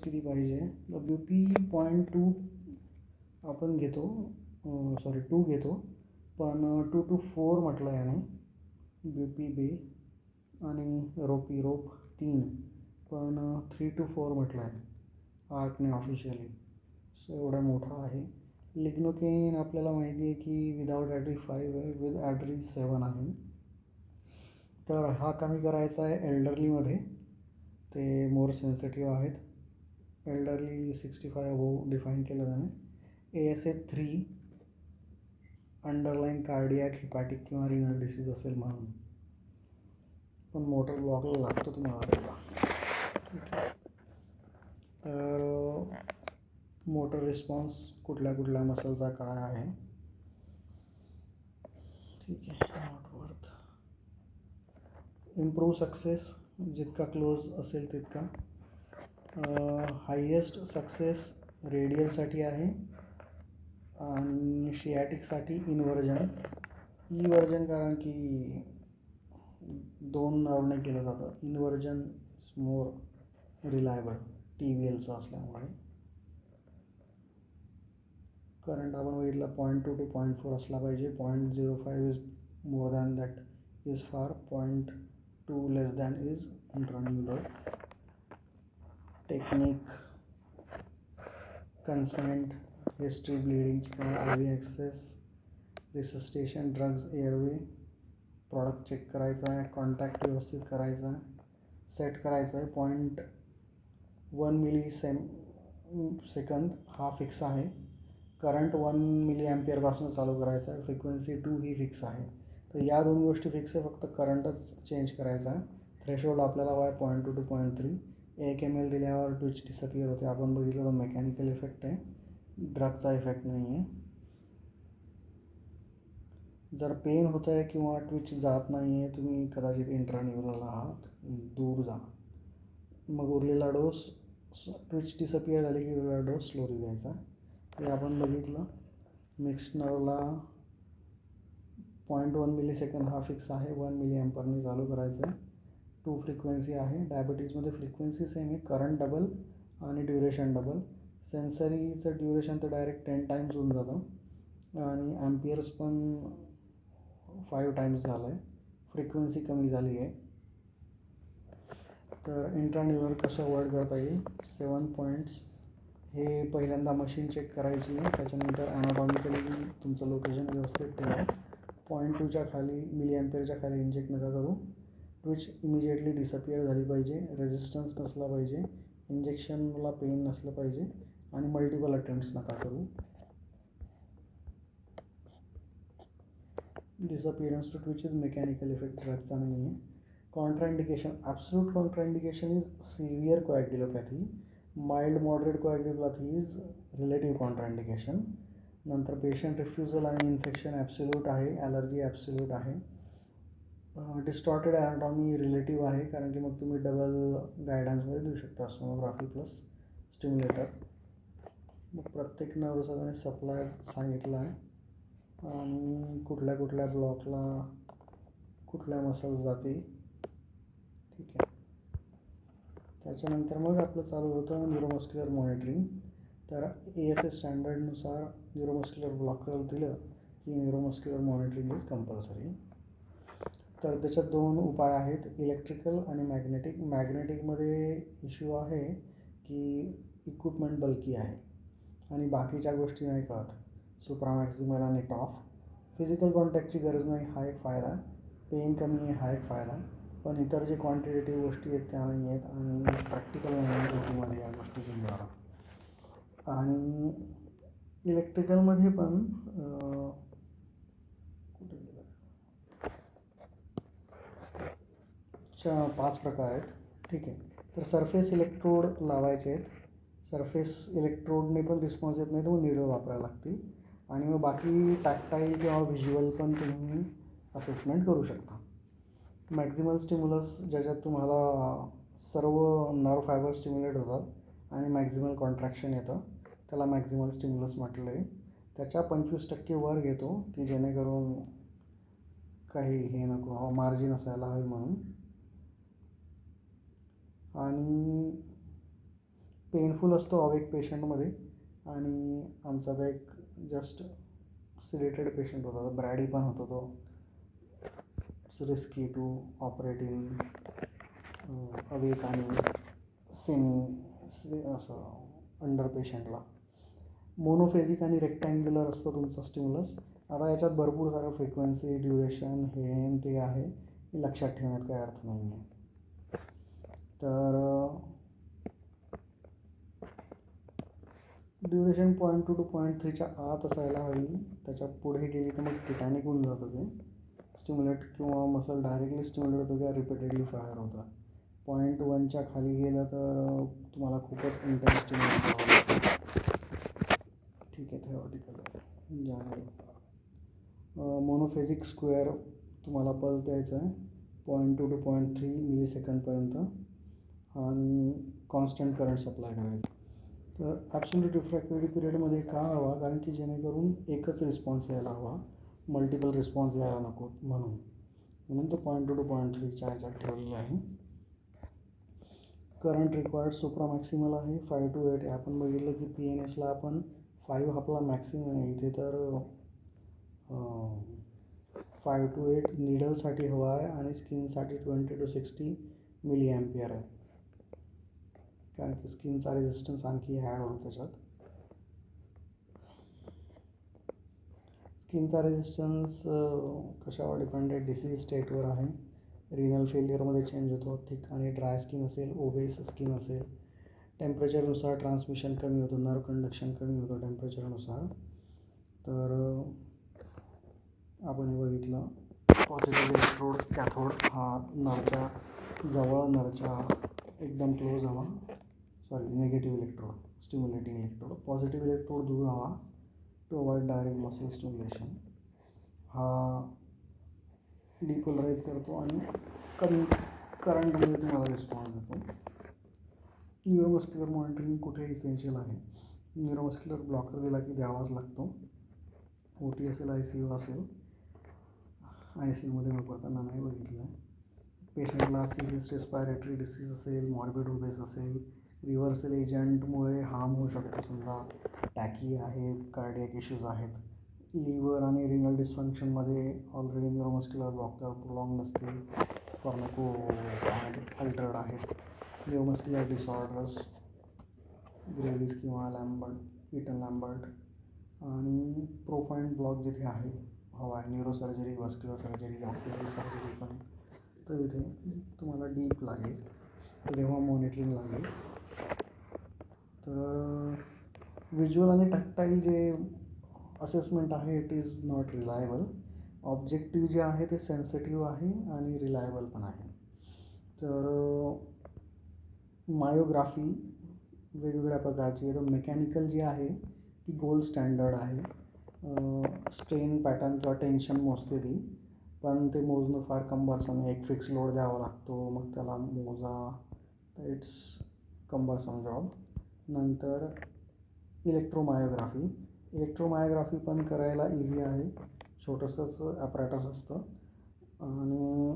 किती पाहिजे. WP.2 आपण घेतो, 2 घेतो, पण 2 to 4 म्हटलं आहे याने. BP बे आणि रोप 3, पण 3 to 4 म्हटलं आहे आर्कने ऑफिशियली. सो एवढा मोठा आहे. लिग्नोकेन आपल्याला माहिती आहे की विदाउट ॲड्री 5 आहे, विथ ॲड्री 7 आहे. तर हा कमी करायचा आहे एल्डरलीमध्ये, ते मोर सेन्सिटिव्ह आहेत. एल्डरली 65 अबोव डिफाईन केलं त्याने. ASA 3 अंडरलाईन कार्डियाक, हिपॅटिक किंवा रिनल डिसीज असेल म्हणून, पण मोटर ब्लॉकला लागतो तुम्हाला त्याला. तर मोटर रिस्पॉन्स कुठल्या कुठल्या मसलचा काय आहे. ठीक आहे. Not worth. इम्प्रूव्ह सक्सेस जितका क्लोज असेल तितका. हायेस्ट सक्सेस रेडियलसाठी आहे आणि शिॲटिकसाठी इन्व्हर्जन. वर्जन कारण की 2 नर्वने केलं जातं. इन्व्हर्जन इज मोर रिलायबल TVLचं असल्यामुळे. करंट आपण बघितला 0.2 to 0.4 असला पाहिजे. 0.05 is more than that is far. 0.2 less than is intraneural. Technique, consent, history ब्लिडिंगची किंवा IV access, resuscitation, drugs, airway, product check करायचा आहे, कॉन्टॅक्ट व्यवस्थित करायचा आहे, सेट करायचा आहे. 0.1 मिली सेकंद हा फिक्स आहे. करंट 1 मिली ॲम्पियरपासून चालू करायचा आहे. फ्रिक्वेन्सी 2 ही फिक्स आहे. तर या 2 गोष्टी फिक्स आहे, फक्त करंटच चेंज करायचा आहे. थ्रेशोल्ड आपल्याला 0.2 to 0.3. 1 ml दिल्यावर ट्विच डिसअपियर होते. आपण बघितलं तर मेकॅनिकल इफेक्ट आहे, ड्रगचा इफेक्ट नाही आहे. जर पेन होतं आहे किंवा ट्विच जात नाही आहे, तुम्ही कदाचित इंट्रान्युरल आहात, दूर जा. मग उरलेला डोस, ट्विच डिसअपियर झाली की उरलेला डोस स्लोली द्यायचा. हे आपण बघितलं. मिक्स्ड नर्वला 0.1 मिली सेकंद हा फिक्स आहे. 1 मिली ॲम्परने चालू करायचं आहे. 2 फ्रिक्वेन्सी आहे. डायबिटीजमध्ये फ्रिक्वेन्सी सेम आहे, करंट डबल आणि ड्युरेशन डबल. सेन्सरीचं ड्युरेशन तर डायरेक्ट 10 टाईम्स होऊन जातं आणि ॲम्पियर्स पण 5 टाईम्स झालं आहे. फ्रिक्वेन्सी कमी झाली आहे. तर इंट्रान्युलर कसं अवॉइड करता येईल. 7 पॉईंट्स. हे पहिल्यांदा मशीन चेक करायची आहे, त्याच्यानंतर ॲनाटॉमिकली तुमचं लोकेशन व्यवस्थित ठेवा. 0.2च्या खाली मिली ॲम्पियरच्या खाली इंजेक्ट नका करू. ट्विच इमिजिएटली डिसअपियर झाली पाहिजे. रेझिस्टन्स नसला पाहिजे. इंजेक्शनला पेन नसलं पाहिजे आणि मल्टिपल अटेम्प्ट्स नका करू. Disappearance to twitch is mechanical effect, ड्रगचा नाही आहे. Contraindication, absolute contraindication is severe coagulopathy. Mild moderate coagulopathy is relative contraindication. नंतर पेशंट रिफ्युजल आणि इन्फेक्शन ॲब्सोल्यूट आहे. ॲलर्जी ॲब्सोल्यूट आहे. डिस्टॉर्टेड ॲनाटॉमी रिलेटिव्ह आहे, कारण की मग तुम्ही डबल गायडन्समध्ये देऊ शकता, सोनोग्राफी प्लस स्टिम्युलेटर. मग प्रत्येक नर्वचा त्याने सप्लाय सांगितला आहे आणि कुठल्या कुठल्या ब्लॉकला कुठल्या मसल्स जातील. ठीक आहे. त्याच्यानंतर मग आपलं चालू होतं न्यूरोमस्क्युलर मॉनिटरिंग. तर ASA स्टँडर्डनुसार न्यूरोमस्क्युलर ब्लॉकर दिलं की न्यूरोमस्क्युलर मॉनिटरिंग इज कंपल्सरी. तर त्याच्यात 2 उपाय आहेत, इलेक्ट्रिकल आणि मॅग्नेटिक. मॅग्नेटिकमध्ये इश्यू आहे की इक्विपमेंट बल्की आहे आणि बाकीच्या गोष्टी नाही कळत. सुप्रामॅक्झिमल आणि टॉफ. फिजिकल कॉन्टॅक्टची गरज नाही, हा एक फायदा आहे. पेन कमी आहे, हा एक फायदा आहे. पण इतर जे क्वांटिटेटिव्ह गोष्टी आहेत त्या नाही आहेत आणि प्रॅक्टिकल नाही आहे ओटीमध्ये या गोष्टी घेऊन. आणि इलेक्ट्रिकलमध्ये पण कुठे गेलं, 5 प्रकार आहेत. ठीक आहे. तर सरफेस इलेक्ट्रोड लावायचे आहेत. सरफेस इलेक्ट्रोडने पण रिस्पॉन्स येत नाही, तर मग निडल वापरायला लागतील. आणि मग बाकी टॅक्टाईल किंवा व्हिज्युअल पण तुम्ही असेसमेंट करू शकता. मॅक्झिमल स्टिम्युलस, ज्याच्यात तुम्हाला सर्व नर्व फायबर स्टिम्युलेट होतात आणि मॅक्झिमल कॉन्ट्रॅक्शन येतं, त्याला मॅक्झिमल स्टिम्युलस म्हटलं आहे. त्याच्या 25% वर घेतो की जेणेकरून काही हे नको, मार्जिन असायला हवी म्हणून. आणि पेनफुल असतो अवेक पेशंटमध्ये. आणि आमचा आता एक जस्ट सिलेटेड पेशंट होता, ब्रॅडी पण होता तो. It's risky to operate in awake आणि असं अंडर पेशंटला. मोनोफेजिक आणि रेक्टँग्युलर असतो तुमचा स्टिम्युलस. आता याच्यात भरपूर सारं फ्रिक्वेन्सी, ड्युरेशन, हे ते आहे, हे लक्षात ठेवण्यात काही अर्थ नाही आहे. तर ड्युरेशन 0.2 to 0.3च्या आत असायला हवी. त्याच्या पुढे गेली तर मग टिटॅनिक होऊन जातं ते. स्टिम्युलेट किंवा मसल डायरेक्टली स्टिम्युलेट होतं किंवा रिपीटेडली फायर होतं. 0.1च्या खाली गेलं तर तुम्हाला खूपच इंटेन्स स्टिम्युलेट करावं लागतं. ठीक आहे, थेरॉटिकल जाणार. मोनोफेजिक स्क्वेअर तुम्हाला पल्स द्यायचं आहे 0.2 to 0.3 मिलीसेकंडपर्यंत आणि कॉन्स्टंट करंट सप्लाय करायचा. तर ॲब्सोल्यूट रिफ्रॅक्टिव्हिटी पिरियडमध्ये का हवा, कारण की जेणेकरून एकच रिस्पॉन्स यायला हवा, मल्टिपल रिस्पॉन्स यायला नको म्हणून तो 0.2 to 0.3च्या ह्याच्यात ठेवलेला आहे. करंट रिक्वायर्ड सुप्रा मॅक्सिमल आहे 5 to 8. आपण बघितलं की PNSला आपण 5 आपला मॅक्सिमम आहे. इथे तर 5 to 8 निडलसाठी हवा आहे आणि स्किनसाठी 20 to 60 मिली ॲम्पियर आहे, कारण की स्किनचा रेझिस्टन्स आणखी ॲड होतो त्याच्यात. स्किनचा रेझिस्टन्स कशावर डिपेंड आहे? डिसीज स्टेटवर आहे. रिनल फेलियरमध्ये चेंज होतो. थिक आणि ड्राय स्किन असेल, ओबेस स्किन असेल, टेम्परेचरनुसार ट्रान्समिशन कमी होतं, नर्व कंडक्शन कमी होतं टेम्परेचरनुसार. तर आपण हे बघितलं, पॉझिटिव्ह इलेक्ट्रोड, कॅथोड हा नरच्या जवळ, नरच्या एकदम क्लोज हवा. Negative electrode, stimulating electrode. Positive electrode दूर हवा to avoid direct muscle stimulation. हा डिपोलराइज करतो आणि कमी करंटमध्ये तुम्हाला रिस्पॉन्स देतो. न्यूरोमस्क्युलर मॉनिटरिंग कुठे इसेन्शियल आहे. न्यूरोमस्क्युलर ब्लॉकर दिला की द्यावाच लागतो. OT असेल, ICU असेल. ICUमध्ये वापरताना नाही बघितलं आहे. पेशंटला सिरियस रेस्पायरेटरी डिसीज असेल, मॉर्बिड ओबेस असेल, रिव्हर्सल एजंटमुळे हार्म होऊ शकतो. समजा टॅकी आहे, कार्डियक इश्यूज आहेत, लिव्हर आणि रिनल डिस्फंक्शनमध्ये ऑलरेडी न्यूरोमस्क्युलर ब्लॉकर प्रोलॉंग नसतील, फार्माकोकायनेटिक अल्टर्ड आहेत, न्यूरोमस्क्युलर डिसऑर्डर्स, ग्रेव्हिस किंवा लॅम्बर्ट, इटन लॅम्बर्ट, आणि प्रोफाइंड ब्लॉक जिथे आहे हवा आहे, neurosurgery, vascular surgery, ocular surgery पण, तर इथे तुम्हाला डीप लागेल, तेव्हा मॉनिटरिंग लागेल. तर व्हिज्युअल आणि टॅक्टाईल जे असेसमेंट आहे it is not reliable. Objective जे आहे ते सेन्सिटिव्ह आहे आणि रिलायबल पण आहे. तर मायोग्राफी वेगवेगळ्या प्रकारची आहे. तर मेकॅनिकल जी आहे ती गोल्ड स्टँडर्ड आहे. स्ट्रेन पॅटर्न किंवा टेन्शन मोजते ती, पण ते मोजणं फार कंबरसम आहे. एक फिक्स लोड द्यावा लागतो, मग त्याला मोजा, तर इट्स कंबरसम जॉब. नंतर इलेक्ट्रोमायोग्राफी पण करायला इझी आहे. छोटंसंच ॲपरेटस असतं आणि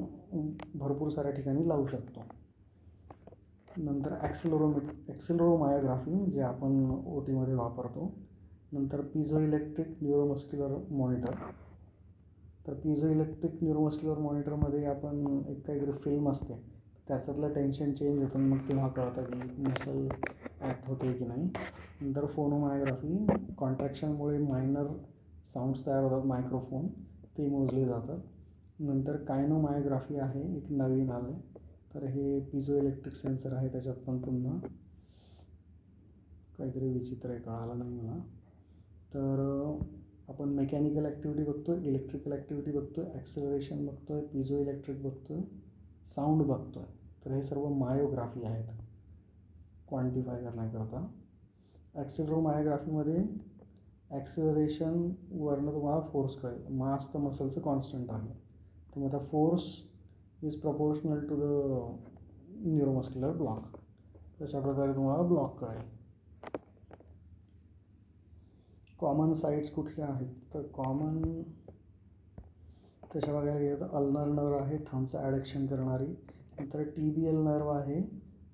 भरपूर साऱ्या ठिकाणी लावू शकतो. नंतर ॲक्सिलरोमायोग्राफी जे आपण OTमध्ये वापरतो. नंतर पिझो इलेक्ट्रिक न्यूरोमस्क्युलर मॉनिटर. तर पिझो इलेक्ट्रिक न्यूरोमस्क्युलर मॉनिटरमध्ये आपण एक काहीतरी फिल्म असते, त्याच्यातलं टेन्शन चेंज होतं, मग तेव्हा कळतं की मसल ॲक्ट होते की नाही. नंतर फोनोमायोग्राफी, कॉन्ट्रॅक्शनमुळे मायनर साऊंड्स तयार होतात, मायक्रोफोन, ते मोजले जातात. नंतर कायनोमायोग्राफी आहे, एक नवीन आलं आहे. तर हे पिझो इलेक्ट्रिक सेन्सर आहे, त्याच्यात पण पुन्हा काहीतरी विचित्र आहे, कळालं नाही मला. तर आपण मेकॅनिकल ॲक्टिव्हिटी बघतो आहे, इलेक्ट्रिकल ॲक्टिव्हिटी बघतो आहे, ॲक्सेलरेशन बघतो आहे, पिझो इलेक्ट्रिक बघतो आहे, साऊंड बघतो आहे. तर हे सर्व मायोग्राफी आहेत क्वांटिफाय करण्याकरता. ॲक्सिलरोमायोग्राफीमध्ये ॲक्सेलरेशनवरनं तुम्हाला फोर्स कळेल. मास तर मसलचं कॉन्स्टंट आहे, तर मग आता force is proportional to the neuromuscular block. तशा प्रकारे तुम्हाला ब्लॉक कळेल. कॉमन साईट्स कुठल्या आहेत, तर कॉमन तशा बघायला गेलं तर अल्नर नर्व आहे, थंबचं ॲडक्शन करणारी. नंतर TBL नर्व आहे,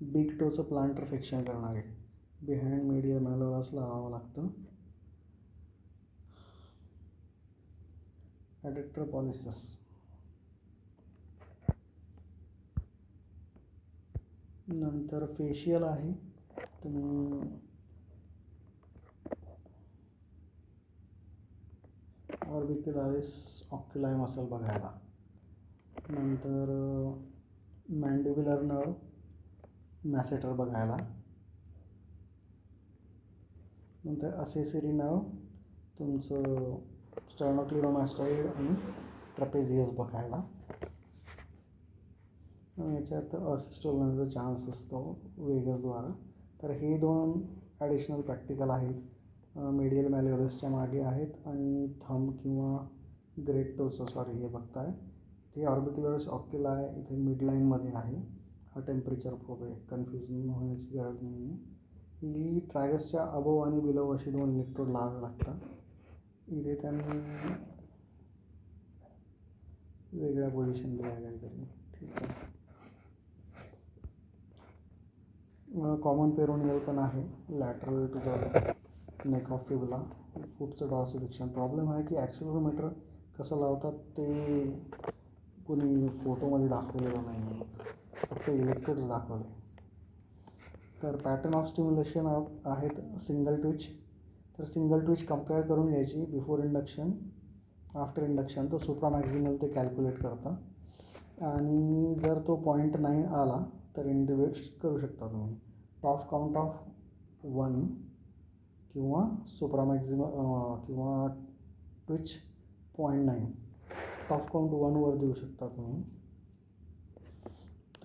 बिग टोचं प्लांटर फ्लेक्शन करणारे. बिहाइंड मीडियल मॅलोरस लावावं लागतं. ॲडक्टर पॉलिसिस नंतर फेशियल आहे. तुम्ही ऑर्बिक्युलारिस ऑक्युलाय मसल बघायला. नंतर मॅन्डिब्युलर नर्व मॅसेटर बघायला. नंतर असेसरी नर्व तुमचं स्टर्नोक्लिडोमास्टॉइड आणि ट्रॅपेझियस बघायला. याच्यात असिस्टल होण्याचा चान्स असतो वेगसद्वारा. तर हे 2 ॲडिशनल प्रॅक्टिकल आहेत. मीडियल मॅलोरसच्या मागे आहेत आणि थंब किंवा ग्रेट टोचं हे बघताय. इथे ऑर्बिक्युलरिस ऑक्युलाय इथे मिडलाईनमध्ये आहे. हा टेम्परेचर प्रोब आहे, कन्फ्युजन होण्याची गरज नाही आहे. ही ट्रायगसच्या अबोव आणि बिलो अशी 2 इलेक्ट्रोड लावावे लागतात. इथे त्यांनी वेगळ्या पोझिशन दिल्या काहीतरी. ठीक आहे. कॉमन पेरोनियल पण आहे lateral to the neck of fibula. फूटचं डॉर्सिफिक्शन. प्रॉब्लेम आहे की ॲक्सिलरोमीटर कसं लावतात ते कोणी फोटोमध्ये दाखवलेलं नाही आहे, फक्त इलेक्ट्रोड्स दाखवले. तर पॅटर्न ऑफ स्टिम्युलेशन आहेत सिंगल ट्विच. तर सिंगल ट्विच कंपेअर करून घ्यायची बिफोर इंडक्शन, आफ्टर इंडक्शन. तो सुप्रामॅक्झिमल ते कॅल्क्युलेट करता आणि जर तो 0.9 आला तर इंडिव्हिड करू शकता तुम्ही. टॉप काउंट ऑफ 1 किंवा किंवा ट्विच 0.9. टॉप काउंट 1वर देऊ शकता तुम्ही.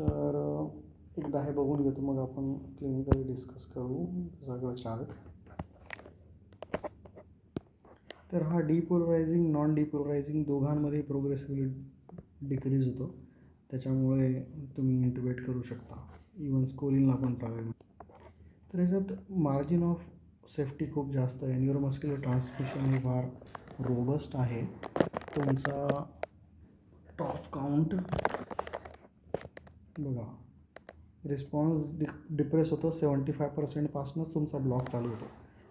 तर एकदा हे बघून घेतो, मग आपण क्लिनिकली डिस्कस करू सगळं चार्ट. तर हा डिपोलरायझिंग नॉन डिपोलरायझिंग दोघांमध्ये प्रोग्रेसिव्हली डिक्रीज होतो. त्याच्यामुळे तुम्ही इंटुबेट करू शकता. इवन स्कोलिनला पण चालेल. तर याच्यात मार्जिन ऑफ सेफ्टी खूप जास्त आहे. न्यूरोमस्क्युलर ट्रान्समिशन हे फार रोबस्ट आहे. तुमचा टॉप काउंट बघा, रिस्पॉन्स डिप्रेस होतो 75% तुमचा ब्लॉक चालू होतो.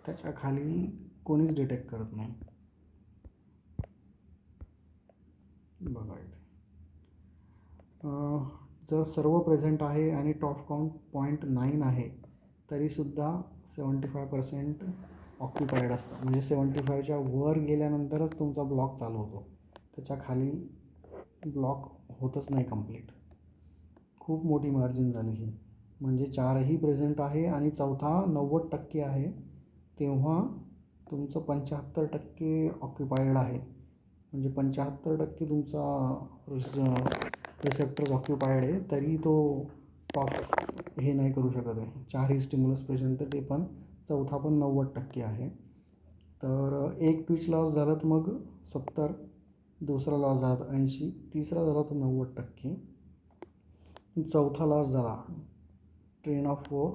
त्याच्या खाली कोणीच डिटेक्ट करत नाही. बघा इथे जर सर्व प्रेझेंट आहे आणि टॉप काउंट 0.9 आहे तरीसुद्धा 75% ऑक्युपाईड असतं. म्हणजे 75च्या वर गेल्यानंतरच तुमचा ब्लॉक चालू होतो. त्याच्या खाली ब्लॉक होतच नाही कंप्लीट. खूप मोठी मार्जिन झाली ही. म्हणजे 4ही प्रेझेंट आहे आणि चौथा 90% आहे, तेव्हा तुमचं 75% ऑक्युपाईड आहे. म्हणजे 75% तुमचा रिसेप्टर्स ऑक्युपाईड आहे, तरी तो टॉप हे नाही करू शकत आहे. 4ही स्टिम्युलस प्रेझेंट आहे, ते पण चौथा पण 90% आहे. तर एक ट्विच लॉस झाला तर मग 70, दुसरा लॉस झाला तर 80, तिसरा झाला तर 90%, चौथा लॉस झाला ट्रेन ऑफ 4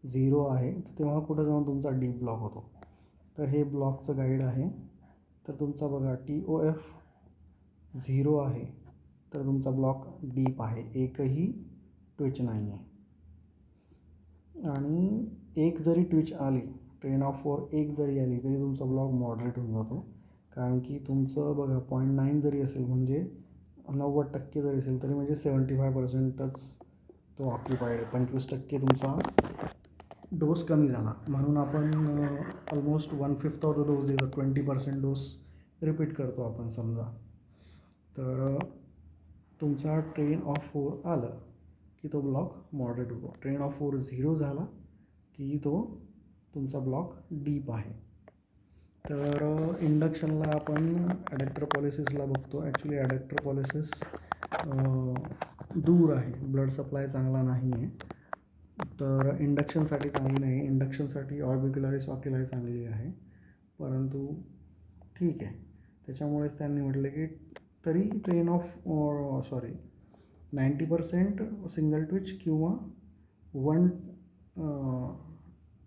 0 आहे, तर तेव्हा कुठं जाऊन तुमचा डीप ब्लॉक होतो. तर हे ब्लॉकचं गाईड आहे. तर तुमचा बघा TOF 0 आहे तर तुमचा ब्लॉक डीप आहे, एकही ट्विच नाही आहे. आणि एक जरी ट्विच आली, ट्रेन ऑफ 4 एक जरी आली तरी तुमचा ब्लॉक मॉडरेट होऊन जातो. कारण की तुमचं बघा 0.9 जरी असेल, म्हणजे 90% जरी असेल तरी म्हणजे 75%च तो ऑक्युपाईड आहे. 25% तुमचा डोस कमी झाला, म्हणून आपण ऑलमोस्ट 1/5 ऑफ द डोस देतो. 20% डोस रिपीट करतो आपण समजा. तर तुमचा ट्रेन ऑफ 4 आलं की तो ब्लॉक मॉडरेट होतो. ट्रेन ऑफ 4 0 झाला की तो तुमचा ब्लॉक डीप आहे. तर इंडक्शनला आपण ॲडॅक्टर पॉलिसिसला बघतो. ॲक्च्युली ॲडॅक्टर पॉलिसिस दूर आहे, ब्लड सप्लाय चांगला नाही आहे, तर इंडक्शनसाठी चांगली नाही. इंडक्शनसाठी ऑर्बिक्युलारिस ऑक्युलाय चांगली आहे, परंतु ठीक आहे. त्याच्यामुळेच त्यांनी म्हटलं की तरी ट्रेन ऑफ 90% सिंगल ट्विच किंवा 1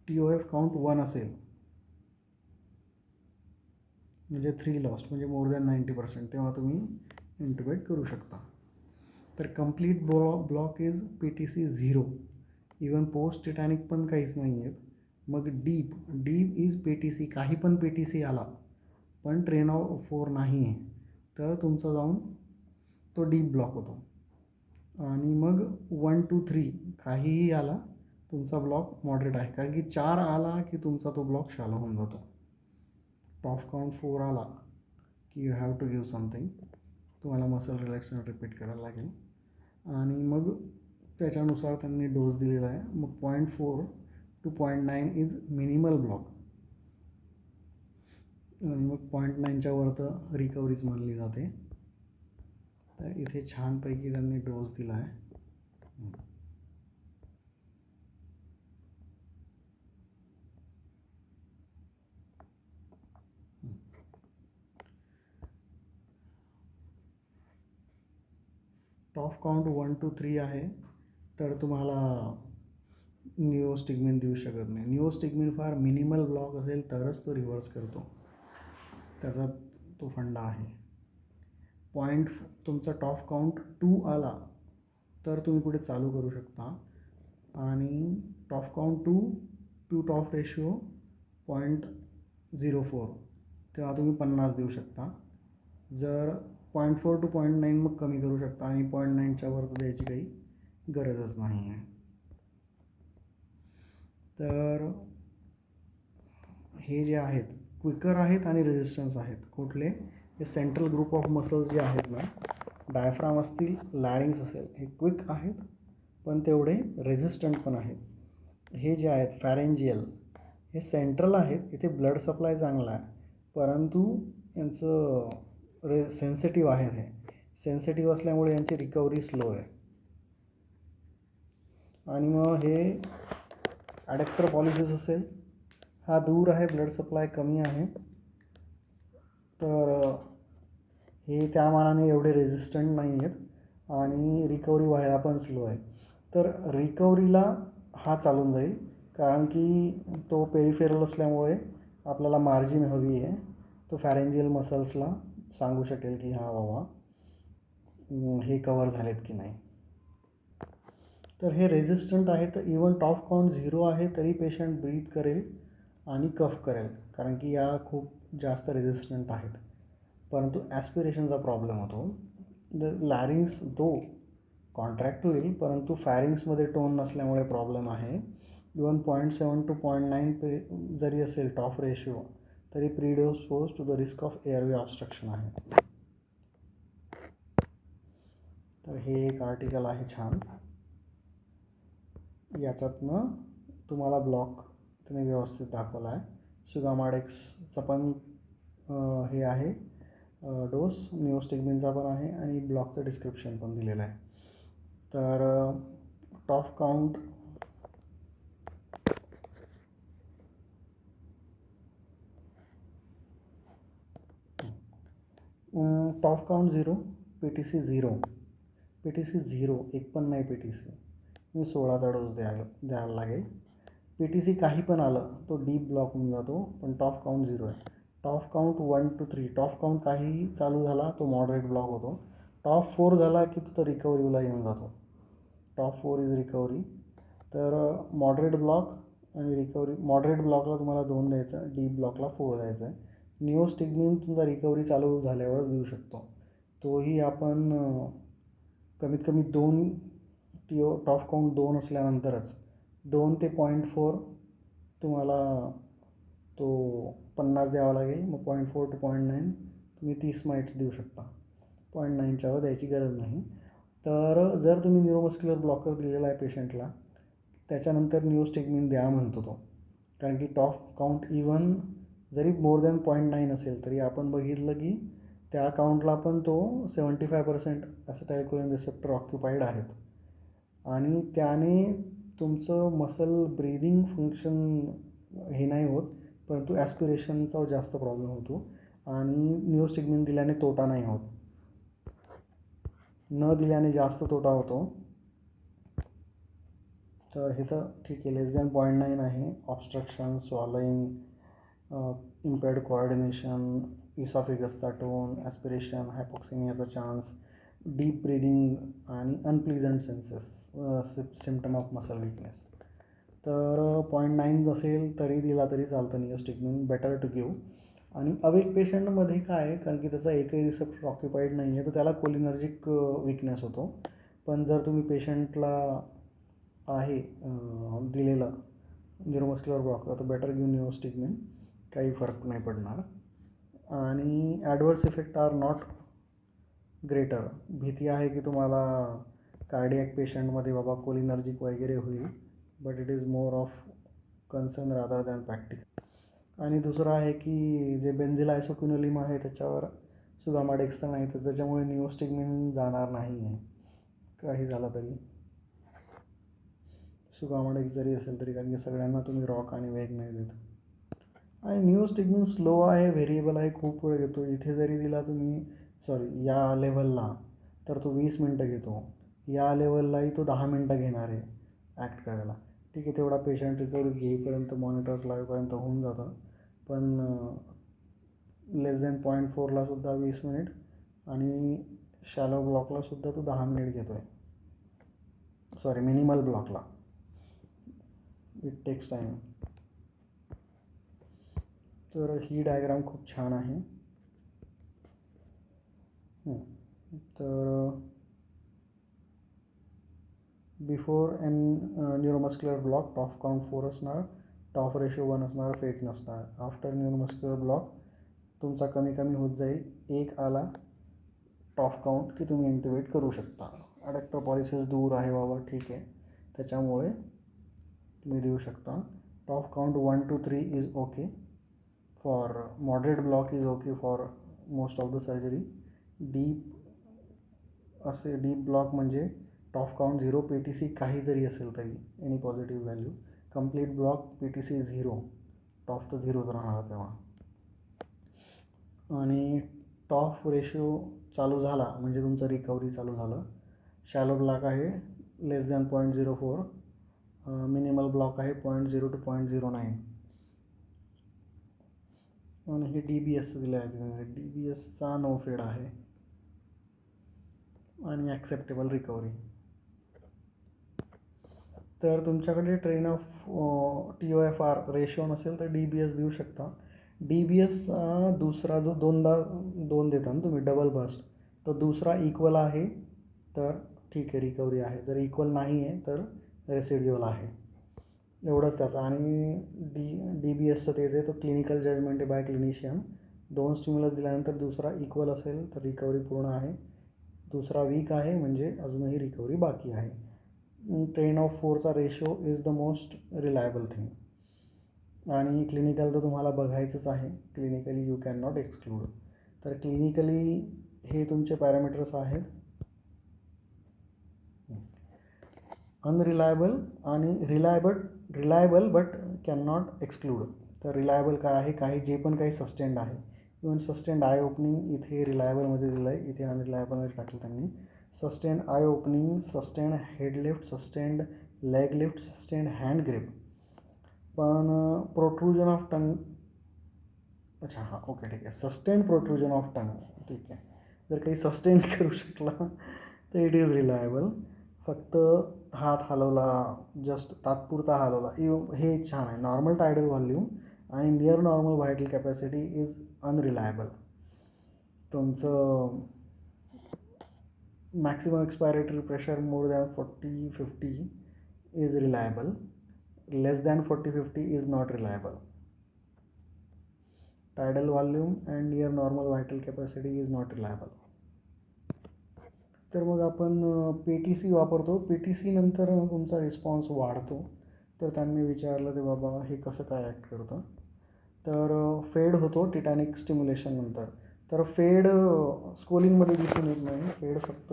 TOF काउंट 1 असेल म्हणजे 3 लॉस्ट, म्हणजे मोर दॅन 90%, तेव्हा तुम्ही इंटुबेट करू शकता. तर complete block is PTC 0. Even post tetanic पण काहीच नाही आहेत. मग डीप डीप इज PTC. काही पण PTC आला पण 10/4 नाही आहे तर तुमचा जाऊन तो डीप ब्लॉक होतो. आणि मग 1 2 3 काहीही आला तुमचा ब्लॉक मॉडरेट आहे, कारण की 4 आला की तुमचा तो ब्लॉक शॅलो होऊन जातो. टॉफ काउंट 4 आला की you have to give something. तुम्हाला मसल रिलॅक्सेशन रिपीट करायला लागेल आणि मग त्याच्यानुसार त्यांनी डोस दिलेला आहे. मग 0.4 to 0.9 इज मिनिमल ब्लॉक आणि मग 0.9च्या वर तर रिकव्हरीच मानली जाते. तर इथे छानपैकी त्यांनी डोस दिला आहे. टॉफ काउंट 1 to 3 आहे तर तुम्हाला निओस्टिग्मिन देऊ शकत नाही. निओस्टिग्मिन फार मिनिमल ब्लॉक असेल तरच तो रिव्हर्स करतो, त्याचा तो फंडा आहे. तुमचा टॉफ काउंट 2 आला तर तुम्ही पुढे चालू करू शकता आणि टॉफ काउंट 2 to टॉफ रेशिओ 0.04 तेव्हा तुम्ही 50 देऊ शकता. जर 0.4 to 0.9 मग कमी करू शकता आणि 0.9च्या वर तर द्यायची काही गरजच नाही आहे. तर हे जे आहेत क्विकर आहेत आणि रेझिस्टन्स आहेत. कुठले? हे सेंट्रल ग्रुप ऑफ मसल्स जे आहेत ना, डायफ्राम असतील, लॅरिंग्स असेल, हे क्विक आहेत पण तेवढे रेझिस्टंट पण आहेत. हे जे आहेत फॅरेंजियल हे सेंट्रल आहेत, इथे ब्लड सप्लाय चांगला आहे परंतु यांचं सेन्सिटिव्ह आहेत. हे सेन्सिटिव्ह असल्यामुळे यांची रिकव्हरी स्लो आहे. आणि मग हे ॲडॅप्टर पॉलिसिस असेल, हा दूर आहे, ब्लड सप्लाय कमी आहे तर हे त्या मानाने एवढे रेझिस्टंट नाही आहेत आणि रिकव्हरी व्हायला पण स्लो आहे. तर रिकव्हरीला हा चालून जाईल कारण की तो पेरिफेरल असल्यामुळे आपल्याला मार्जिन हवी आहे. तो फॅरेंजियल मसल्सला सांगू शकेल की हा बाबा हे कवर झालेत की नाही. तर हे रेझिस्टंट आहे तर इवन टॉफ काउंट 0 आहे तरी पेशंट ब्रीथ करेल आणि कफ करेल कारण की या खूप जास्त रेझिस्टंट आहेत. परंतु ॲस्पिरेशनचा प्रॉब्लेम होतो. लॅरिंग्स कॉन्ट्रॅक्ट होईल परंतु फॅरिंग्समध्ये टोन नसल्यामुळे प्रॉब्लेम आहे. इवन 0.7 to 0.9 जरी असेल टॉफ रेशिओ तरी predispose to the risk of airway obstruction आहे. तर हे एक आर्टिकल आहे छान, याच्यातनं तुम्हाला ब्लॉक त्याने व्यवस्थित दाखवला आहे. सुगामाडेक्सचा पण हे आहे डोस, निओस्टिग्मिनचा पण आहे आणि ब्लॉकचं डिस्क्रिप्शन पण दिलेलं आहे. तर टॉफ काउंट टॉफ काउंट 0, PTC 0, PTC 0 एक पण नाही. PTC मी 16चा डोस द्यायला लागेल. PTC काही पण आलं तो डीप ब्लॉक होऊन जातो पण टॉफ काउंट 0 आहे. टॉफ काउंट 1 to 3, टॉफ काउंट काहीही चालू झाला तो मॉडरेट ब्लॉक होतो. टॉफ 4 झाला की तो रिकव्हरीला येऊन जातो. टॉफ 4 इज रिकव्हरी. तर मॉडरेट ब्लॉक आणि रिकव्हरी, मॉडरेट ब्लॉकला तुम्हाला 2 द्यायचं, डीप ब्लॉकला 4 द्यायचं आहे. निओस्टिग्मिन तुमचा रिकव्हरी चालू झाल्यावरच देऊ शकतो. तोही आपण कमीत कमी 2 टॉफ काउंट 2 असल्यानंतरच 2 ते 0.4 तुम्हाला तो 50 द्यावा लागेल. मग 0.4 to 0.9 तुम्ही 30 माइट्स देऊ शकता. 0.9च्या वर द्यायची गरज नाही. तर जर तुम्ही न्यूरोमस्क्युलर ब्लॉकर दिलेला आहे पेशंटला त्याच्यानंतर निओस्टिग्मिन द्या म्हणतो तो, कारण की टॉफ काउंट इवन जरी मोर दॅन 0.9 असेल तरी आपण बघितलं की त्या काउंटला पण तो 75% ॲसिटाइलकोलिन रिसेप्टर ऑक्युपाईड आहेत आणि त्याने तुमचं मसल ब्रीदिंग फंक्शन हे नाही होत परंतु ॲस्पिरेशनचा जास्त प्रॉब्लेम होतो. आणि निओस्टिग्मिन दिल्याने तोटा नाही होत, न दिल्याने जास्त तोटा होतो. तर हे तर ठीक आहे, लेस दॅन 0.9 आहे. ऑब्स्ट्रक्शन, स्वॉलोइंग, इम्पेअर्ड कोऑर्डिनेशन, इसॉफिगसचा टोन, ॲस्पिरेशन, हायपॉक्सिमियाचा चान्स, डीप ब्रीदिंग आणि unpleasant senses, symptom of muscle weakness. तर 0.9 असेल तरी दिला तरी चालतं निओस्टिग्मिन, बेटर टू गिव्ह. आणि अवेक पेशंटमध्ये काय आहे, कारण की त्याचा एकही रिसेप्टर ऑक्युपाईड नाही आहे, तर त्याला कोलिनर्जिक विकनेस होतो. पण जर तुम्ही पेशंटला आहे दिलेलं न्यूरोमस्क्युलर ब्लॉकर, तर बेटर गिव्ह निओस्टिग्मिन, काही फरक नाही पडणार. आणि adverse effect are not greater. भीती आहे की तुम्हाला कार्डियक पेशंटमध्ये बाबा कोलिनर्जिक वगैरे होईल, but it is more of concern rather than practice. आणि दुसरं आहे की जे बेन्झिल आयसोक्विनोलिम आहे त्याच्यावर सुगामाडेक्स तर नाही, तर त्याच्यामुळे निओस्टिग्मिन जाणार नाही आहे काही झालं तरी, सुगामाडेक्स जरी असेल तरी, कारण की सगळ्यांना तुम्ही रॉक आणि वेग नाही देत. आणि निओस्टिग्मिन स्लो आहे, व्हेरिएबल आहे, खूप वेळ घेतो. इथे जरी दिला तुम्ही या लेवलला तर तो 20 मिनटं घेतो, या लेवललाही तो 10 मिनटं घेणार आहे ॲक्ट करायला. ठीक आहे, तेवढा पेशंट रिकव्हरी घेईपर्यंत मॉनिटर्स लावेपर्यंत होऊन जातं. पण लेस दॅन 0.4ला सुद्धा 20 मिनिट आणि शॅलो ब्लॉकला सुद्धा तो 10 मिनिट घेतो आहे, मिनिमल ब्लॉकला. It takes time. तर ही डायग्राम खूप छान आहे. तर before an neuromuscular block TOF count 4 असणार, टॉफ रेशो 1 असणार, फेट नसणार. आफ्टर न्यूरोमस्क्युलर ब्लॉक तुमचा कमी कमी होत जाईल, 1 आला टॉफ काउंट की तुम्ही इंटिवेट करू शकता. अडॅक्टर पॉलिसिस दूर आहे बाबा, ठीक आहे, त्याच्यामुळे तुम्ही देऊ शकता. TOF count 1 to 3 is okay for moderate block, is okay for most of the surgery. Deep block म्हणजे टॉफ काउंट 0, PTC काही जरी असेल तरी, any positive value. Complete block PTC 0, TOF तर 0च राहणार तेव्हा. आणि टॉफ रेशो चालू झाला म्हणजे तुमचं रिकव्हरी चालू झालं. शॅलो ब्लॉक आहे लेस दॅन 0.04, मिनिमल ब्लॉक आहे 0.0 to 0.09. आणि हे DBS दिलं आहे, DBSचा नो फेड आहे आणि ॲक्सेप्टेबल रिकव्हरी. तर तुमच्याकडे ट्रेन ऑफ TOFR रेशो नसेल तर DBS देऊ शकता. DBS दुसरा जो 2 देता ना तुम्ही, डबल बस्ट, तर दुसरा इक्वल आहे तर ठीक आहे, रिकव्हरी आहे. जर इक्वल नाही आहे तर रेसिड्युअल आहे, एवढंच त्याचं. आणि DBSचं तेच आहे, तो क्लिनिकल जजमेंट आहे बाय क्लिनिशियन. 2 स्टिम्युलस दिल्यानंतर दुसरा इक्वल असेल तर रिकव्हरी पूर्ण आहे, दुसरा वीक आहे म्हणजे अजूनही रिकव्हरी बाकी आहे. ट्रेन ऑफ 4चा ratio is the most reliable thing. आणि क्लिनिकल तर तुम्हाला बघायचंच आहे, clinically you can not exclude. तर क्लिनिकली हे तुमचे पॅरामीटर्स आहेत, अनरिलायबल आणि reliable but can not exclude. तर रिलायबल काय आहे, जे पण काही सस्टेंड आहे, इवन सस्टेंड आय ओपनिंग इथे रिलायबलमध्ये दिलं आहे, इथे अनरिलायबलमध्ये टाकलं त्यांनी. Sustained eye opening, sustained head lift, sustained leg lift, sustained hand grip. पण प्रोट्रूजन ऑफ टंग, अच्छा हां ओके ठीक आहे, सस्टेंड प्रोट्रूजन ऑफ टंग, ठीक आहे. जर काही सस्टेन करू शकला तर इट इज रिलायबल. फक्त हात हलवला, जस्ट तात्पुरता हलवला, हे छान आहे. नॉर्मल टायडल व्हॉल्यूम आणि near normal vital capacity is unreliable. तुमचं maximum expiratory pressure more than 40-50 is reliable, less than 40-50 is not reliable. Tidal volume and near normal vital capacity is not reliable. तर मग आपण PTC वापरतो. PTC नंतर तुमचा response वाढतो. तर त्यांनी विचारलं ते बाबा हे कसं काय ॲक्ट करतं. तर फेड होतो टिटॅनिक स्टिम्युलेशन नंतर. तर फेड स्कोलिंगमध्ये दिसून येत नाही, फेड फक्त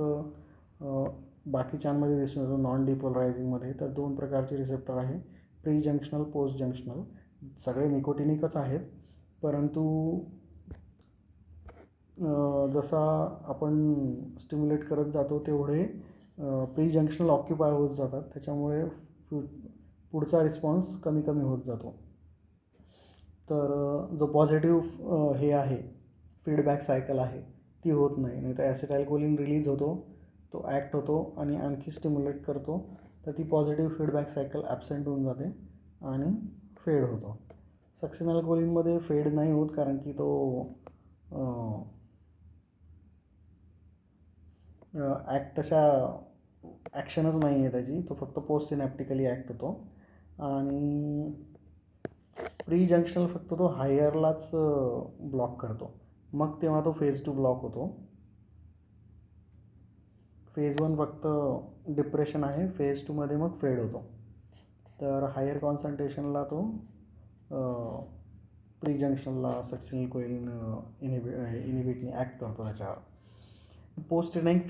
बाकीच्यांमध्ये दिसून येतो, नॉन डिपोलरायझिंगमध्ये. तर 2 प्रकारचे रिसेप्टर आहे, प्री जंक्शनल, पोस्ट जंक्शनल. सगळे निकोटिनिकच आहेत, परंतु जसा आपण स्टिम्युलेट करत जातो तेवढे प्री जंक्शनल ऑक्युपाय होत जातात, त्याच्यामुळे पुढचा रिस्पॉन्स कमी कमी होत जातो. तर जो पॉझिटिव्ह हे आहे, फीडबॅक सायकल आहे, ती होत नाही. नाही तर ॲसिटाईलकोलिन रिलीज होतो, तो ॲक्ट होतो आणि आणखी स्टिम्युलेट करतो, तर ती पॉझिटिव्ह फीडबॅक सायकल ॲबसेंट होऊन जाते आणि फेड होतो. सक्सिनॅल्कोलिनमध्ये फेड नाही होत कारण की तो तशा ॲक्शनच नाही आहे त्याची, तो फक्त पोस्ट सिनॅप्टिकली ॲक्ट होतो. आणि प्री जंक्शनल फक्त तो हायरलाच ब्लॉक करतो, मग तेव्हा तो फेज 2 ब्लॉक होतो. फेज 1 फक्त डिप्रेशन आहे, फेज 2मध्ये मग फेड होतो. तर हायर कॉन्सन्ट्रेशनला तो प्री जंक्शनला सक्सिनॅल्कोलिन इनिबिटने ॲक्ट करतो त्याच्यावर. पोस्ट टिटॅनिक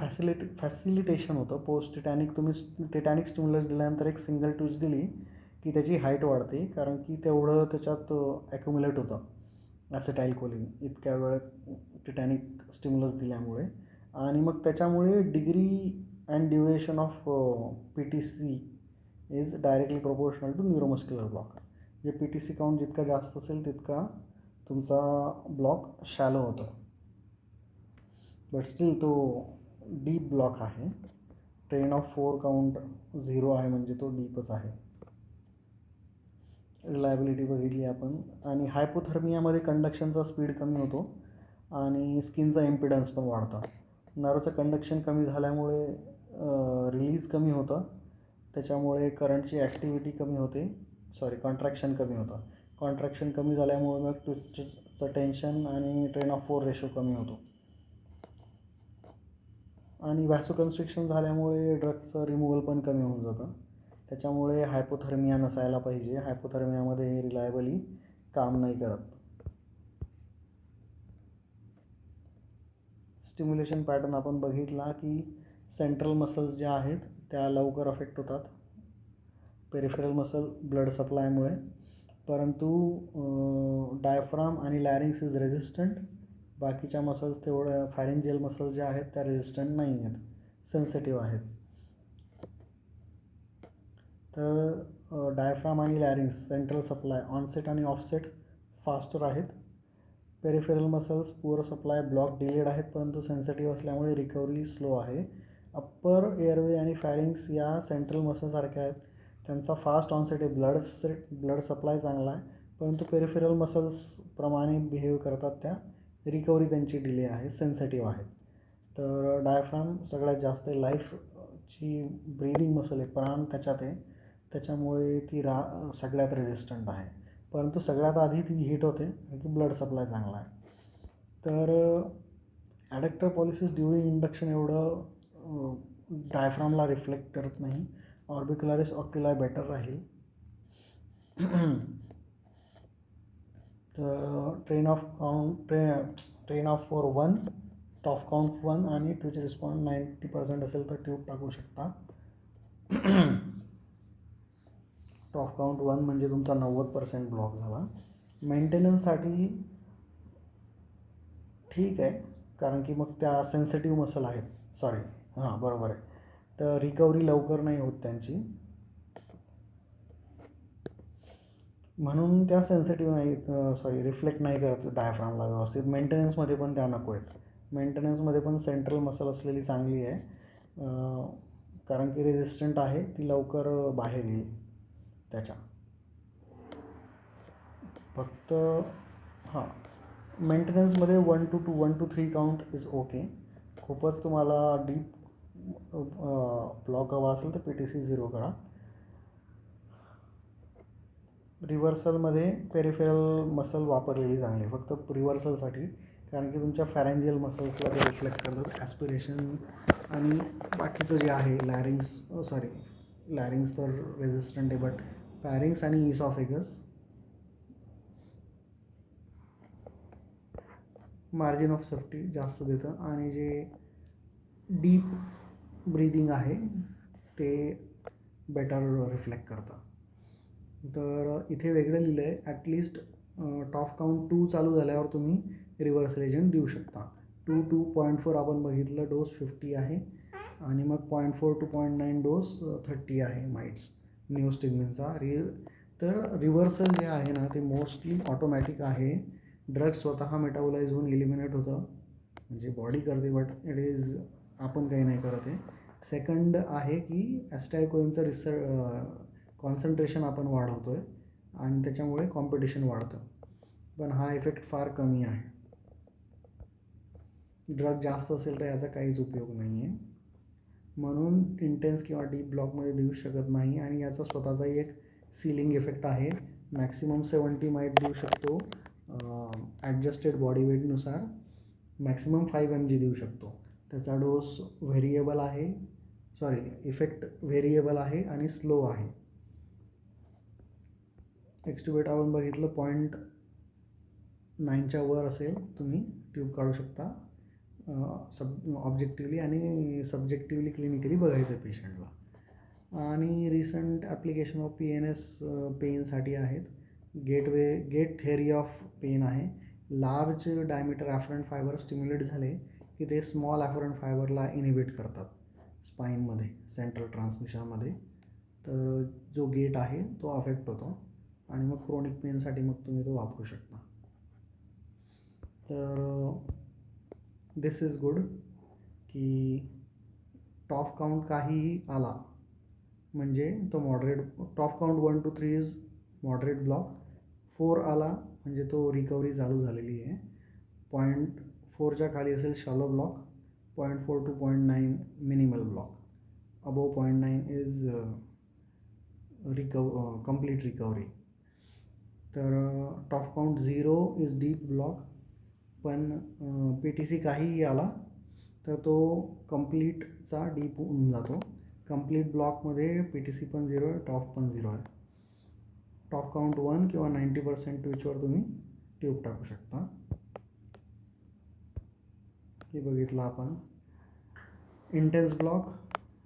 फॅसिलिटेशन होतं. पोस्ट टिटॅनिक तुम्ही टिटॅनिक स्टिम्युलस दिल्यानंतर एक सिंगल ट्विच दिली की त्याची हाईट वाढते, कारण की तेवढं त्याच्यात ॲक्युम्युलेट होतं ॲसिटाइलकोलिन इतक्या वेळ टिटॅनिक स्टिम्युलस दिल्यामुळे. आणि मग त्याच्यामुळे degree and duration of PTC is directly proportional to neuromuscular block. जे PTC काउंट जितका जास्त असेल तितका तुमचा ब्लॉक शॅलो होतो. बट स्टील तो डीप ब्लॉक आहे. ट्रेन ऑफ 4 काउंट 0 आहे म्हणजे तो डीपच आहे. रिलायबिलिटी बघितली आपण. आणि हायपोथर्मियामध्ये कंडक्शनचा स्पीड कमी होतो आणि स्किनचा इम्पिडन्स पण वाढतं. नर्वचं कंडक्शन कमी झाल्यामुळे रिलीज कमी होतं, त्याच्यामुळे करंटची ॲक्टिव्हिटी कमी होते, कॉन्ट्रॅक्शन कमी होतं. कॉन्ट्रॅक्शन कमी झाल्यामुळे मग ट्विस्टचं टेन्शन आणि ट्रेन ऑफ 4 रेशो कमी होतो. आणि व्हॅसोकन्स्ट्रिक्शन झाल्यामुळे ड्रगचं रिमूव्हल पण कमी होऊन जातं. त्याच्यामुळे हायपोथर्मिया नसायला पाहिजे. हायपोथर्मियामध्ये रिलायबली काम नाही करत. स्टिम्युलेशन पॅटर्न आपण बघितला की सेंट्रल मसल्स ज्या आहेत त्या लवकर अफेक्ट होतात पेरिफेरल मसल ब्लड सप्लायमुळे, परंतु डायफ्राम आणि लॅरिंग्स इज रेझिस्टंट. बाकीच्या मसल्स तेवढ्या फॅरिंजियल मसल्स ज्या आहेत त्या रेझिस्टंट नाही आहेत, सेन्सिटिव्ह आहेत. तर डायफ्राम आणि लॅरिंग्स सेंट्रल सप्लाय ऑनसेट आणि ऑफसेट फास्टर आहेत. Peripheral muscles poor supply block delayed आहेत, परंतु सेन्सिटिव्ह असल्यामुळे रिकव्हरी स्लो आहे. अप्पर एअरवे आणि फॅरिंग्स या सेंट्रल मसलसारख्या आहेत, त्यांचा फास्ट ऑनसेट आहे, ब्लड सप्लाय चांगला आहे, परंतु पेरिफेरल मसल्सप्रमाणे बिहेव करतात, त्या रिकव्हरी त्यांची डिले आहे, सेन्सिटिव्ह आहेत. तर डायफ्राम सगळ्यात जास्त लाईफची ब्रीदिंग मसल आहे, प्राण त्याच्यात आहे, त्याच्यामुळे ती सगळ्यात रेझिस्टंट आहे. परंतु सगळ्यात आधी ती हिट होते कारण की ब्लड सप्लाय चांगला आहे. तर ॲडक्टर पॉलिसिस ड्युरिंग इंडक्शन एवढं डायफ्रामला रिफ्लेक्ट करत नाही. ऑर्बिक्युलरिस ऑक्युलाय बेटर राहील. तर ट्रेन ऑफ 4 1, टॉप काउंट 1 आणि ट्विच रिस्पॉन्स 90% असेल तर ट्यूब टाकू शकता. टॉप काउंट 1 म्हणजे तुमचा 90% ब्लॉक झाला. मेंटेनन्ससाठी ठीक आहे, कारण की मग त्या सेन्सिटिव्ह मसल आहेत, बरोबर आहे. तर रिकव्हरी लवकर नाही होत त्यांची, म्हणून त्या सेन्सिटिव्ह नाही, रिफ्लेक्ट नाही करत डायफ्रामला व्यवस्थित. मेंटेनन्समध्ये पण त्या नको आहेत. मेंटेनन्समध्ये पण सेंट्रल मसल असलेली चांगली आहे, कारण की रेझिस्टंट आहे, ती लवकर बाहेर येईल त्याच्या. फक्त मेंटेनन्समध्ये 1 to 2, 1 to 3 count is okay. खूपच तुम्हाला डीप ब्लॉक हवा असेल तर PTC 0 करा. रिव्हर्सलमध्ये पेरिफेरल मसल वापरलेली चांगली, फक्त रिव्हर्सलसाठी, कारण की तुमच्या फॅरेंजियल मसल्सला ते रिफ्लेक्ट करतात. ॲस्पिरेशन आणि बाकीचं जे आहे लॅरिंग्स तर रेझिस्टंट आहे, बट फॅरिंग्स आणि इसॉफेगस मार्जिन ऑफ सेफ्टी जास्त देतं आणि जे डीप ब्रीदिंग आहे ते बेटर रिफ्लेक्ट करतं. तर इथे वेगळं लिहिलं आहे, ॲटलिस्ट टॉप काउंट 2 चालू झाल्यावर तुम्ही रिव्हर्सल एजंट देऊ शकता. 2 to 0.4 आपण बघितलं, डोस 50 आहे आणि मग 0.4 to 0.9 डोस 30 आहे माइट्स न्यूस्टिग्मिनचा. तर रिव्हर्सल जे आहे ना ते मोस्टली ऑटोमॅटिक आहे. ड्रग स्वतः मेटाबोलाइज होऊन एलिमिनेट होतं, म्हणजे बॉडी करते, बट आपण काही नाही करत आहे. सेकंड आहे की ॲसिटायलकोलिनचं कॉन्सन्ट्रेशन आपण वाढवतो आहे आणि त्याच्यामुळे कॉम्पिटिशन वाढतं, पण हा इफेक्ट फार कमी आहे. ड्रग जास्त असेल तर याचा काहीच उपयोग नाही आहे, म्हणून इंटेन्स किंवा डीप ब्लॉकमध्ये देऊ शकत नाही. आणि याचा स्वतःचाही एक सीलिंग इफेक्ट आहे. मॅक्सिमम 70 माईट देऊ शकतो ॲडजस्टेड बॉडी वेटनुसार. मॅक्सिमम 5 mg देऊ शकतो. त्याचा डोस व्हेरिएबल आहे, इफेक्ट व्हेरिएबल आहे आणि स्लो आहे. एक्स्ट्युबेट आपण बघितलं 0.9च्या वर असेल तुम्ही ट्यूब काढू शकता ऑब्जेक्टिव्हली, आणि सब्जेक्टिव्हली क्लिनिकली बघायचं आहे पेशंटला. आणि रिसंट ॲप्लिकेशन ऑफ PNS पेनसाठी आहेत. गेट थेअरी ऑफ पेन आहे. लार्ज डायमीटर ॲफरंट फायबर स्टिम्युलेट झाले की ते स्मॉल ॲफरंट फायबरला इनिबिट करतात स्पाईनमध्ये, सेंट्रल ट्रान्समिशनमध्ये. तर जो गेट आहे तो अफेक्ट होतो आणि मग क्रोनिक पेनसाठी मग तुम्ही तो वापरू शकता. तर दिस इज गुड की टॉफ काउंट काहीही आला म्हणजे तो moderate. TOF count 1 to 3 is moderate block. 4 आला म्हणजे तो रिकव्हरी चालू झालेली आहे. 0.4च्या खाली असेल shallow block. 0.4 to 0.9 minimal block. Above 0.9 is complete recovery. तर टॉफ काउंट 0 इज डीप ब्लॉक. पण PTC काहीही आला तर तो कंप्लीटचा डीप होऊन जातो. कंप्लीट ब्लॉकमध्ये PTC पण 0 आहे, टॉफ पण 0 आहे. टॉफ काउंट 1 किंवा 90% ट्विचवर तुम्ही ट्यूब टाकू शकता. हे बघितलं आपण. Intense block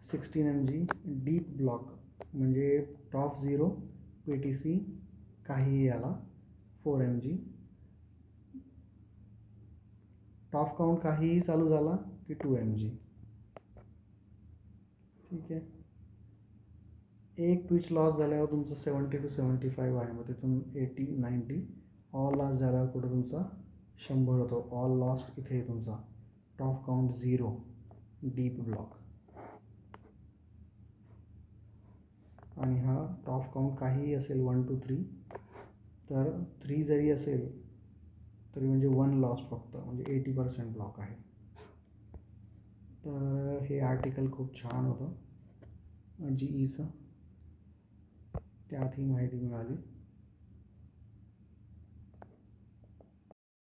16 mg. Deep block म्हणजे टॉफ 0, PTC काहीही आला 4 mg. टॉफ काउंट काहीही चालू झाला की 2 mg. ठीक आहे. एक ट्विच लॉस झाल्यावर तुमचं 70 to 75 आहे, मग तिथून 80, 90. ऑल लॉस झाल्यावर कुठं तुमचा 100 होतो. ऑल लॉस्ट इथे तुमचा टॉफ काउंट 0, डीप ब्लॉक. आणि हा टॉफ काउंट काहीही असेल 1 to 3, तर 3 जरी असेल तरी म्हणजे 1 लॉस्ट फक्त, म्हणजे 80% ब्लॉक आहे. तर हे आर्टिकल खूप छान होतं GEचं, त्यात ही माहिती मिळाली.